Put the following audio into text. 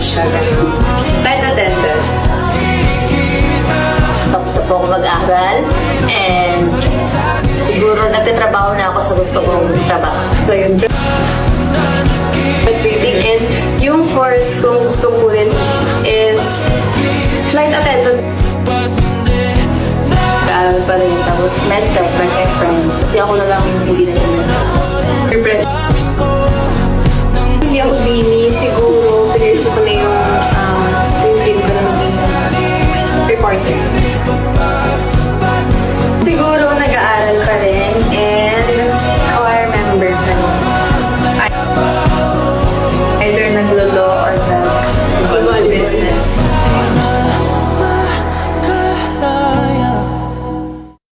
siya. Flight attendant. Tapos na po ako mag-aral. And siguro nagtatrabaho na ako sa gusto kong trabaho. So yun. Reading, and yung course kong gusto ko rin is flight attendant. Nag-aaral pa rin. Tapos medtech, like my friends. Kasi ako na lang hindi na yun.